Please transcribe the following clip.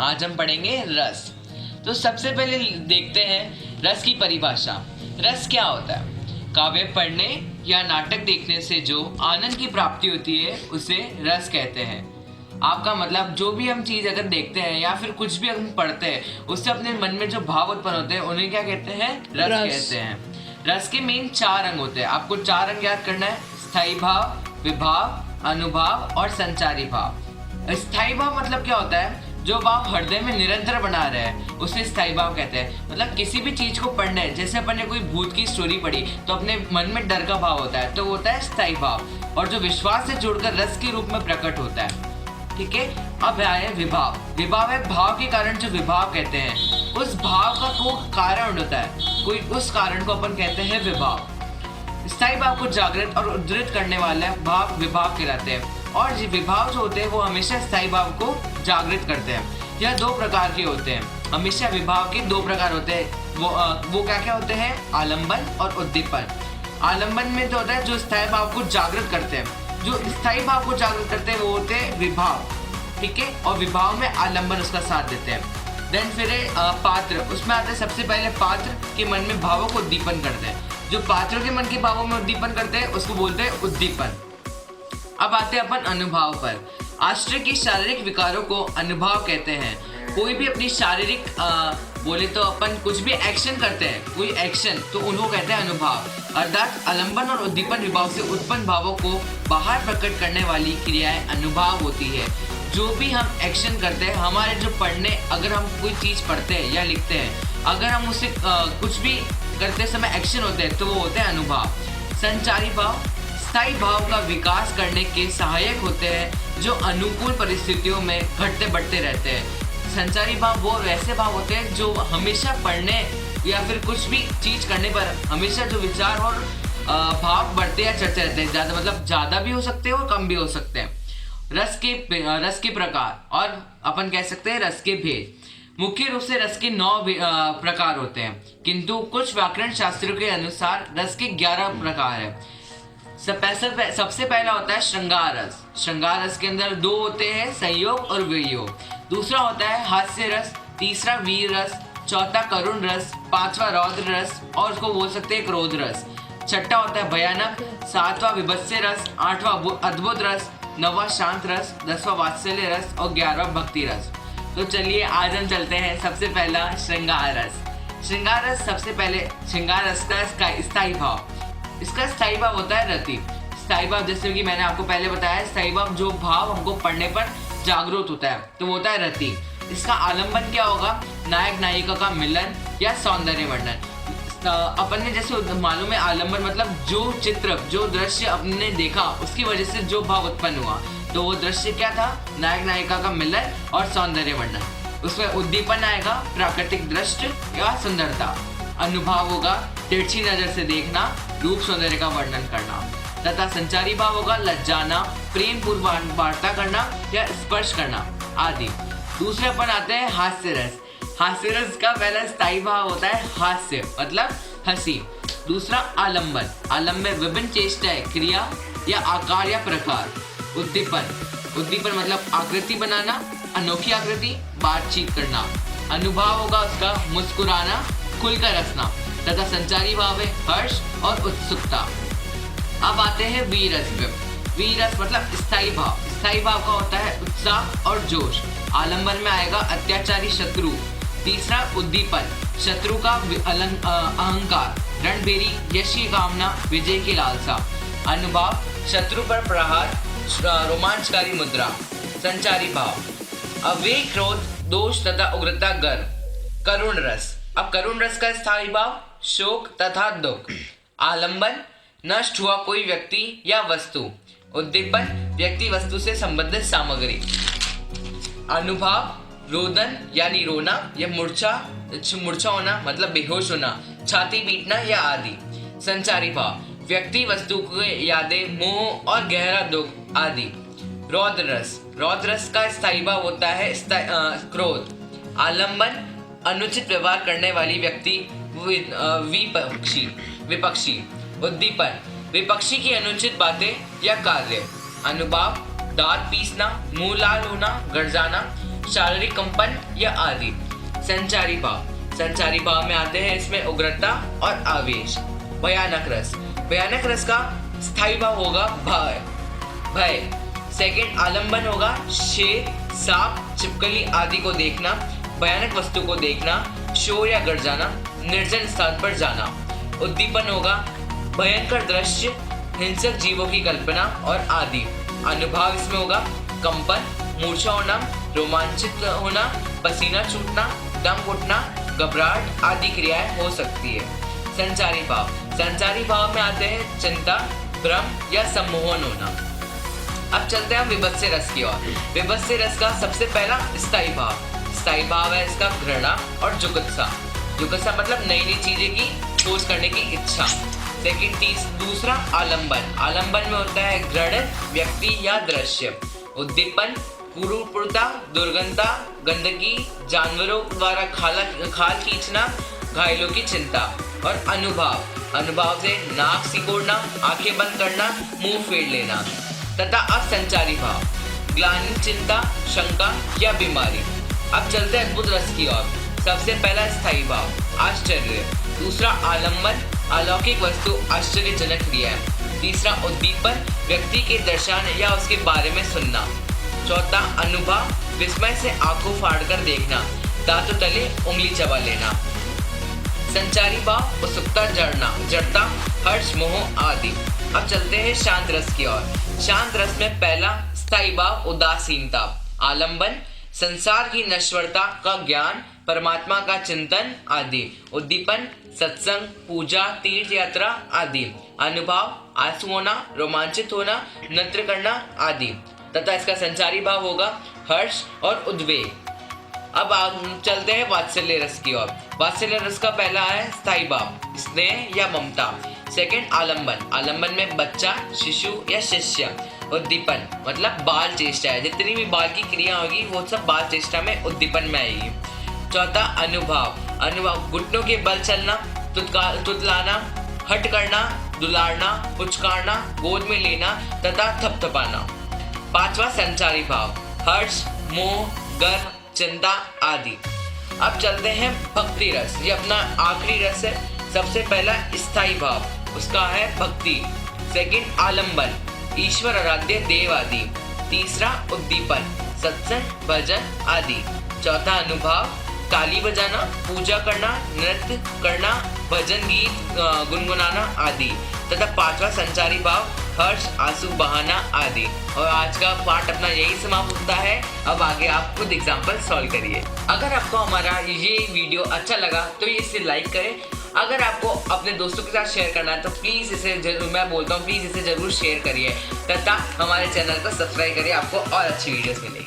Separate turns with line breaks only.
आज हम पढ़ेंगे रस। तो सबसे पहले देखते हैं रस की परिभाषा। रस क्या होता है? काव्य पढ़ने या नाटक देखने से जो आनंद की प्राप्ति होती है उसे रस कहते हैं। आपका मतलब जो भी हम चीज़ अगर देखते हैं या फिर कुछ भी हम पढ़ते हैं उससे अपने मन में जो भाव उत्पन्न होते हैं उन्हें क्या कहते हैं? रस कहते हैं। रस के मेन 4 अंग होते हैं। आपको 4 अंग याद करना है: स्थायी भाव, विभाव, अनुभाव और संचारी भाव। स्थायी भाव मतलब क्या होता है? जो भाव हृदय में निरंतर बना रहे हैं उसे स्थायी भाव कहते हैं। मतलब किसी भी चीज को पढ़ना है, जैसे अपन ने कोई भूत की स्टोरी पढ़ी तो अपने मन में डर का भाव होता है, तो वो होता है स्थायी भाव, और जो विश्वास से जुड़कर रस के रूप में प्रकट होता है। ठीक है। अब आए विभाव। विभाव है भाव के कारण जो विभाव कहते हैं। उस भाव का कोई कारण होता है, कोई उस कारण को अपन कहते हैं विभाव। स्थायी भाव को जागृत और उद्धृत करने वाले भाव विभाव कहलाते हैं, और विभाव जो होते हैं वो हमेशा स्थायी भाव को जागृत करते हैं। यह 2 प्रकार के होते हैं। हमेशा विभाव के 2 प्रकार होते हैं। वो क्या क्या होते हैं? आलंबन और उद्दीपन। आलंबन में तो होता है जो स्थायी भाव को जागृत करते हैं। जो स्थायी भाव को जागृत करते हैं वो होते हैं विभाव। ठीक है। और विभाव में आलंबन उसका साथ देते हैं। देन फिर पात्र। उसमें आते हैं सबसे पहले पात्र के मन में भावों को उद्दीपन करते हैं। जो पात्रों के मन के भावों में उद्दीपन करते हैं उसको बोलते हैं उद्दीपन। अब आते हैं अपन अनुभाव पर। आश्रय के शारीरिक विकारों को अनुभाव कहते हैं। कोई भी अपनी शारीरिक बोले तो अपन कुछ भी एक्शन करते हैं, कोई एक्शन, तो उनको कहते हैं अनुभाव। अर्थात आलंबन और उद्दीपन विभाव से उत्पन्न भावों को बाहर प्रकट करने वाली क्रियाएं अनुभाव होती है। जो भी हम एक्शन करते हैं, हमारे जो पढ़ने, अगर हम कोई चीज़ पढ़ते हैं या लिखते हैं, अगर हम उससे कुछ भी करते समय एक्शन होते हैं तो वो होते हैं अनुभाव। संचारी भाव स्थायी भाव का विकास करने के सहायक होते हैं जो अनुकूल परिस्थितियों में घटते बढ़ते रहते हैं। संचारी भाव वो वैसे भाव होते हैं जो हमेशा पढ़ने या फिर कुछ भी चीज़ करने पर हमेशा जो विचार और भाव बढ़ते या चढ़ते रहते हैं। ज़्यादा मतलब ज़्यादा भी हो सकते हैं और कम भी हो सकते हैं। रस के प्रकार, और अपन कह सकते हैं रस के भेद। मुख्य रूप से रस के 9 प्रकार होते हैं, किंतु कुछ व्याकरण शास्त्रों के अनुसार रस के 11 प्रकार है। सबसे पहला होता है श्रृंगार रस। श्रृंगार रस के अंदर 2 होते हैं, संयोग और वियोग। दूसरा होता है हास्य रस, तीसरा वीर रस, चौथा करुण रस, 5वां रौद्र रस, और उसको बोल सकते हैं क्रोध रस। छठा होता है भयानक, 7वां विभत्स्य रस, 8वां अद्भुत रस, 9वां शांत रस, 10वां वात्सल्य रस और 11वां भक्ति रस। तो चलिए आज हम चलते हैं। सबसे पहला श्रृंगार रस। श्रृंगार रस सबसे पहले श्रृंगार रस का स्थायी भाव। इसका स्थायी भाव होता है रति। स्थायी भाव जैसे कि मैंने आपको पहले बताया, स्थायी भाव जो भाव हमको पढ़ने पर जागरूक होता है तो वो होता है रति। इसका आलंबन क्या होगा? नायक नायिका का मिलन या सौंदर्य वर्णन। अपन ने जैसे मालूम है आलंबन मतलब जो चित्र, जो दृश्य अपने देखा उसकी वजह से जो भाव उत्पन्न हुआ, तो वो दृश्य क्या था? नायक नायिका का मिलन और सौंदर्य वर्णन। उसमें उद्दीपन आएगा प्राकृतिक दृश्य या सुंदरता। अनुभाव होगा तिरछी नजर से देखना, रूप सौंदर्य का वर्णन करना। तथा संचारी भाव होगा लज्जाना, प्रेम पूर्वक वार्ता करना या स्पर्श करना आदि। दूसरे अपन आते हैं हास्य रस। हास्य रस का पहला स्थायी भाव होता है हास्य मतलब हंसी। दूसरा आलंबन। आलंबन में विभिन्न चेष्टाएं, क्रिया या आकार या प्रकार। उद्दीपन मतलब आकृति बनाना, अनोखी आकृति, बातचीत करना। अनुभाव होगा उसका मुस्कुराना, खुलकर हंसना। तथा संचारी भाव है हर्ष और उत्सुकता। अब आते हैं वीरस। वीरस मतलब स्थायी भाव। स्थायी भाव का होता है उत्साह और जोश। आलंबन में आएगा अत्याचारी शत्रु। तीसरा उद्दीपन, शत्रु का अहंकार, रणबेरी, यश की कामना, विजय की लालसा। अनुभाव, शत्रु पर प्रहार, रोमांचकारी मुद्रा। संचारी भाव, अवेग, क्रोध, दोष तथा उग्रता, गर्व। करुण रस। अब करुण रस का स्थायी भाव शोक तथा दुख। आलंबन, नष्ट हुआ कोई व्यक्ति या वस्तु। उद्दीपन, व्यक्ति वस्तु से संबंधित सामग्री। अनुभाव, रोदन यानी रोना या मूर्छा होना मतलब बेहोश होना, छाती पीटना या आदि। संचारी भाव, व्यक्ति वस्तु के यादें, मोह और गहरा दुख आदि। रौद्र रस। रौद्र रस का स्थायी भाव होता है क्रोध। आलंबन, अनुचित व्यवहार करने वाली व्यक्ति, विपक्षी। उद्दीपन, विपक्षी की अनुचित बातें या कार्य। अनुभाव, दांत पीसना, मुंह लाल होना, गरजाना, शारीरिक कंपन या आदि। संचारी भाव में आते हैं इसमें उग्रता और आवेश। भयानक रस का स्थायी भाव होगा भय। सेकंड आलंबन होगा शेर, सांप, छिपकली आदि को देखना, भयानक वस्तु को देखना, शोर या गर्जना, निर्जन स्थान पर जाना। उद्दीपन होगा भयंकर दृश्य, हिंसक जीवों की कल्पना और आदि। अनुभाव इसमें होगा कंपन, मूर्छा होना, रोमांचित होना, पसीना छूटना, दम घुटना, घबराहट आदि क्रियाएं हो सकती है। संचारी भाव में आते हैं चिंता, भ्रम या सम्मोहन होना। अब चलते हैं विभत्स्य रस की ओर। विभत्स्य रस का सबसे पहला स्थायी भाव है इसका घृणा और जुगुप्सा मतलब नई नई चीजें की खोज करने की इच्छा। दूसरा आलंबन में होता है घृणित व्यक्ति या दृश्य। उद्दीपन कुरूपता, दुर्गंधता, गंदगी, जानवरों द्वारा खाल खींचना, घायलों की चिंता। और अनुभाव से नाक सिकोड़ना, आंखें बंद करना, मुंह फेर लेना। तथा असंचारी भाव ग्लानि, चिंता, शंका या बीमारी। अब चलते हैं अद्भुत रस की ओर। सबसे पहला स्थायी भाव आश्चर्य। दूसरा आलंबन, अलौकिक वस्तु, आश्चर्यजनक क्रिया। तीसरा उद्दीपन, व्यक्ति के दर्शन या उसके बारे में सुनना। चौथा अनुभव, विस्मय से आंखों फाड़कर देखना, दांतों तले उंगली चबा लेना। संचारी भाव उत्सुकता, जड़ता, हर्ष, मोह आदि। अब चलते हैं शांत रस की ओर। शांत रस में पहला स्थायी भाव उदासीनता। आलंबन, संसार की नश्वरता का ज्ञान, परमात्मा का चिंतन आदि। उद्दीपन, सत्संग, पूजा, तीर्थ यात्रा आदि। अनुभाव, आंसू होना, रोमांचित होना, नृत्य करना आदि। तथा इसका संचारी भाव होगा हर्ष और उद्वेग। अब चलते हैं वात्सल्य रस की ओर। वात्सल्य रस का पहला है स्थायी भाव स्नेह या ममता। सेकंड आलंबन में बच्चा, शिशु या शिष्य। उद्दीपन मतलब बाल चेष्टा है, जितनी भी बाल की क्रिया होगी वो सब बाल चेष्टा में उद्दीपन में आएगी। चौथा अनुभाव घुटनों के बल चलना, तुतलाना, हट करना, दुलारना, पुचकारना, गोद में लेना तथा थपथपाना। पांचवा संचारी भाव हर्ष, मोह, गर्व, चिंता आदि। अब चलते हैं भक्ति रस। ये अपना आखिरी रस है। सबसे पहला स्थायी भाव उसका है भक्ति। सेकंड आलंबन, ईश्वर आराध्य देव आदि। तीसरा उद्दीपन, सत्संग, भजन आदि। चौथा अनुभाव, ताली बजाना, पूजा करना, नृत्य करना, भजन गीत गुनगुनाना आदि। तथा पांचवा संचारी भाव हर्ष, आंसू बहाना आदि। और आज का पार्ट अपना यही समाप्त होता है। अब आगे आप खुद एग्जाम्पल सॉल्व करिए। अगर आपको हमारा ये वीडियो अच्छा लगा तो इसे लाइक करें। अगर आपको अपने दोस्तों के साथ शेयर करना है तो प्लीज़ इसे जरूर, मैं बोलता हूँ प्लीज़ इसे ज़रूर शेयर करिए तथा हमारे चैनल को सब्सक्राइब करिए, आपको और अच्छी वीडियोस मिलेगी।